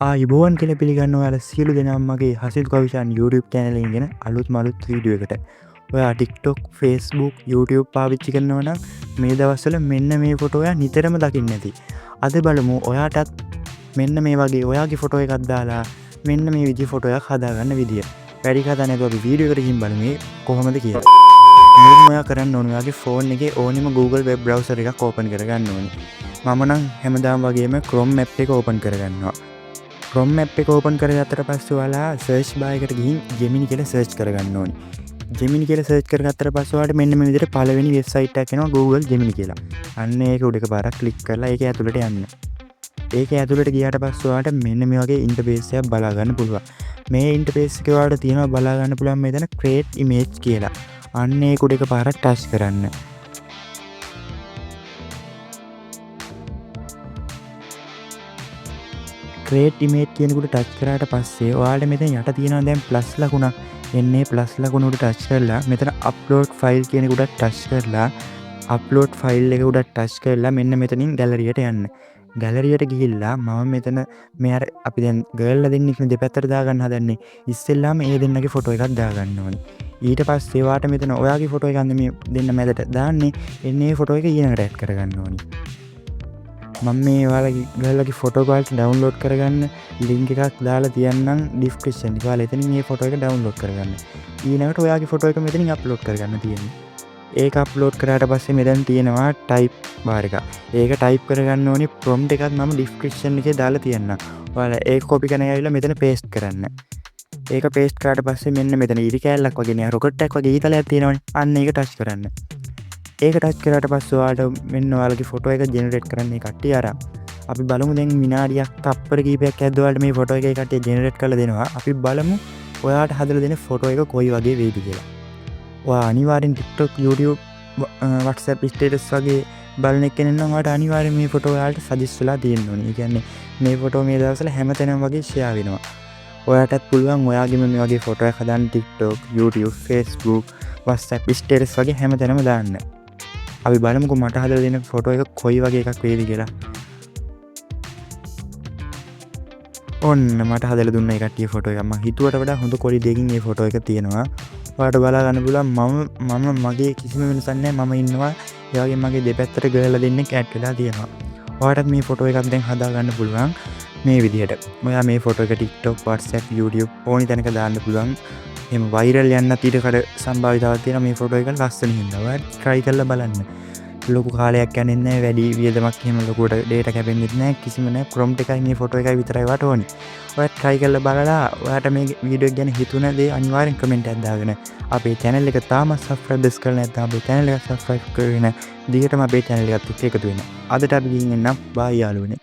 ආයුබෝවන් කියලා පිළිගන්න ඔයාලා සියලු දෙනාම මගේ හසිල් කවිෂාන් YouTube channel එකෙන් ගෙන අලුත්ම වීඩියෝ එකට. ඔයා TikTok, Facebook, YouTube පාවිච්චි කරනවා නම් මේ දවස්වල මෙන්න මේ ෆොටෝ ඔයා නිතරම දකින්න ඇති. අද බලමු ඔයාටත් මෙන්න මේ වගේ ඔයාගේ ෆොටෝ එකක් දාලා මෙන්න මේ විදිහේ ෆොටෝ එකක් හදාගන්න විදිය. වැඩි කතා නැතුව අපි වීඩියෝ එකට ගිහින් බලමු මේ කොහොමද කියලා. මුලින්ම ඔයා කරන්න ඕනේ ඔයාගේ ෆෝන් එකේ ඕනෙම Google web browser එකක් open කරගන්න ඕනේ. මම නම් හැමදාම වගේම Chrome app එක open කරගන්නවා. Chrome app එක open කරගත්තට පස්සේ ඔයාලා search bar එකට ගිහින් Gemini කියලා search කරගන්න ඕනේ. Gemini කියලා search කරගත්තට පස්සේ ඔයාලට මෙන්න මේ විදිහට පළවෙනි website එකක් එනවා Google Gemini කියලා. අන්න ඒක උඩ එකපාරක් click කරලා ඒක ඇතුළට යන්න. ඒක ඇතුළට ගියාට පස්සේ ඔයාලට මෙන්න මේ වගේ interface එකක් බලා ගන්න පුළුවන්. මේ interface එකේ ඔයාලට තියෙනවා බලා ගන්න පුළුවන් මෙතන create image කියලා. අන්න ඒක උඩ එකපාරක් touch කරන්න. create image කියනකොට touch කරාට පස්සේ ඔයාලට මෙතන යට තියෙනවා දැන් plus ලකුණක්. එන්නේ plus ලකුණ උඩ touch කරලා මෙතන upload file කියන එක උඩ touch කරලා upload file එක උඩ touch කරලා මෙන්න මෙතනින් gallery එකට යන්න. gallery එකට ගිහිල්ලා මම මෙතන මේ අර අපි දැන් girl ලා දෙන්නෙක් දෙපැත්තට දාගන්න හදන්නේ. ඉස්සෙල්ලාම ඒ දෙන්නගේ ෆොටෝ එකක් දාගන්න ඕනේ. ඊට පස්සේ වාට මෙතන ඔයාගේ ෆොටෝ එකක් මේ දෙන්න මැදට දාන්නේ. එන්නේ ෆොටෝ එක ඊළඟට add කරගන්න ඕනේ. මම මේ ඔයාලගේ ගල්ලගේ ෆොටෝ එකක් ඩවුන්ලෝඩ් කරගන්න ලින්ක් එකක් දාලා තියන්නම් ඩිස්ක්‍රිප්ෂන් එකේ. ඔයාලා එතනින් මේ ෆොටෝ එක ඩවුන්ලෝඩ් කරගන්න. ඊළඟට ඔයාගේ ෆොටෝ එක මෙතනින් අප්ලෝඩ් කරගන්න තියෙන්නේ. ඒක අප්ලෝඩ් කරාට පස්සේ මෙතන තියෙනවා type bar එක. ඒක type කරගන්න ඕනේ prompt එකත් මම ඩිස්ක්‍රිප්ෂන් එකේ දාලා තියන්නම්. ඔයාලා ඒක copy කරගෙන ආවිල්ලා මෙතන paste කරන්න. ඒක paste කරාට පස්සේ මෙන්න මෙතන ඉරි කෑල්ලක් වගේ නේ රොකට් එකක් වගේ ඊතලයක් තියෙනවනේ. අන්න ඒක touch කරන්න. ඒක ටච් කරාට පස්සේ ඔයාලට මෙන්න ඔයාලගේ ෆොටෝ එක ජෙනරේට් කරන්න කට්ටිය අරන් අපි බලමු දැන් විනාඩියක් තප්පර කීපයක් ඇද්ද ඔයාලට මේ ෆොටෝ එකේ කට්ටිය ජෙනරේට් කරලා දෙනවා. අපි බලමු ඔයාලට හදලා දෙන ෆොටෝ එක කොයි වගේ වේවිද කියලා. ඔයා අනිවාර්යෙන් TikTok, YouTube, WhatsApp status වගේ බලන කෙනෙක් නම් ඔයාලට අනිවාර්යෙන් මේ ෆොටෝ ඔයාලට සජෙස්ට් වෙලා තියෙන්න ඕනේ. ඒ කියන්නේ මේ ෆොටෝ මේ දවස්වල හැමතැනම වගේ ෂෙයා වෙනවා. ඔයාටත් පුළුවන් ඔයාගේම මේ වගේ ෆොටෝ එකක් හදාන්න TikTok, YouTube, Facebook, WhatsApp status වගේ හැමතැනම දාන්න. අපි බලමුකෝ මට හදලා දෙන ෆොටෝ එක කොයි වගේ එකක් වේවි කියලා. ඔන්න මට හදලා දුන්න ඒ කට්ටිය ෆොටෝ එකක්. මම හිතුවට වඩා හොඳ කොලි දෙකකින් මේ ෆොටෝ එක තියෙනවා. ඔයාලට බලා ගන්න පුළුවන් මම මගේ කිසිම වෙනසක් නැහැ. මම ඉන්නවා. ඒ වගේම මගේ දෙපැත්තට ගර්ල්ලා දෙන්නෙක් ඇඩ් වෙලා තියෙනවා. ඔයාලට මේ ෆොටෝ එකක් දැන් හදා ගන්න පුළුවන් මේ විදිහට. ඔයා මේ ෆොටෝ එක TikTok, WhatsApp, YouTube ඕනි තැනක දාන්න පුළුවන්. එහෙම වෛරල් යන්නත් ඊට කඩ සම්භාවිතාවක් තියෙනවා මේ ෆොටෝ එක ලස්සන හින්දා. ඔයා try කරලා බලන්න. ලොකු කාලයක් යන්නේ නැහැ, වැඩි වියදමක් එහෙම ලොකුට data කැපෙන්නේ නැහැ, කිසිම නැහැ. prompt එකයි මේ ෆොටෝ එකයි විතරයි වට ඕනේ. ඔයා try කරලා බලලා ඔයාට මේ වීඩියෝ එක ගැන හිතුණ දේ අනිවාර්යෙන් comment එකක් දාගෙන අපේ channel එක තාම subscribe කරලා නැත්නම් අපේ channel එක subscribe කරගෙන දිගටම අපේ channel එකත් එක්ක එකතු වෙන්න. අදට අපි ගිහින් එන්නම්. bye යාළුවනේ.